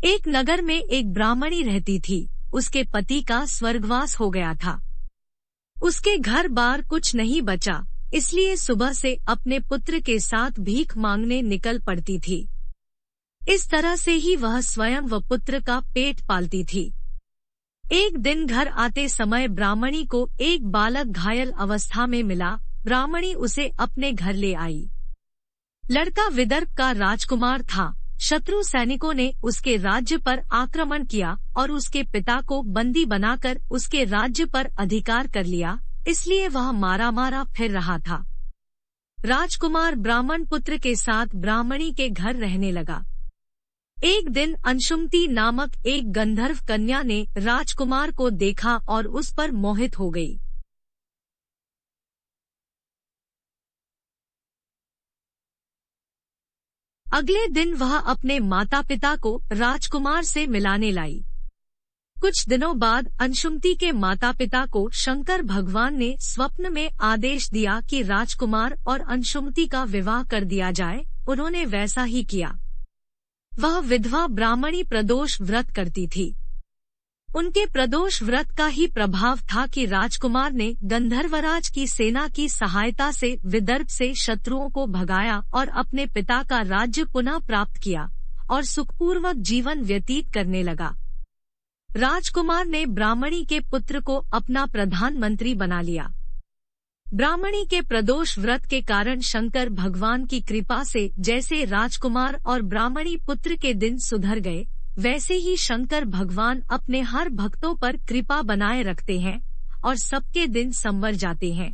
एक नगर में एक ब्राह्मणी रहती थी। उसके पति का स्वर्गवास हो गया था। उसके घर बार कुछ नहीं बचा, इसलिए सुबह से अपने पुत्र के साथ भीख मांगने निकल पड़ती थी। इस तरह से ही वह स्वयं व पुत्र का पेट पालती थी। एक दिन घर आते समय ब्राह्मणी को एक बालक घायल अवस्था में मिला। ब्राह्मणी उसे अपने घर ले आई। लड़का विदर्भ का राजकुमार था। शत्रु सैनिकों ने उसके राज्य पर आक्रमण किया और उसके पिता को बंदी बनाकर उसके राज्य पर अधिकार कर लिया, इसलिए वह मारा मारा फिर रहा था। राजकुमार ब्राह्मण पुत्र के साथ ब्राह्मणी के घर रहने लगा। एक दिन अंशुमती नामक एक गंधर्व कन्या ने राजकुमार को देखा और उस पर मोहित हो गई। अगले दिन वह अपने माता पिता को राजकुमार से मिलाने लाई। कुछ दिनों बाद अंशुमती के माता पिता को शंकर भगवान ने स्वप्न में आदेश दिया कि राजकुमार और अंशुमती का विवाह कर दिया जाए। उन्होंने वैसा ही किया। वह विधवा ब्राह्मणी प्रदोष व्रत करती थी। उनके प्रदोष व्रत का ही प्रभाव था कि राजकुमार ने गंधर्वराज की सेना की सहायता से विदर्भ से शत्रुओं को भगाया और अपने पिता का राज्य पुनः प्राप्त किया और सुखपूर्वक जीवन व्यतीत करने लगा। राजकुमार ने ब्राह्मणी के पुत्र को अपना प्रधानमंत्री बना लिया। ब्राह्मणी के प्रदोष व्रत के कारण शंकर भगवान की कृपा से जैसे राजकुमार और ब्राह्मणी पुत्र के दिन सुधर गए, वैसे ही शंकर भगवान अपने हर भक्तों पर कृपा बनाए रखते हैं और सबके दिन संवर जाते हैं।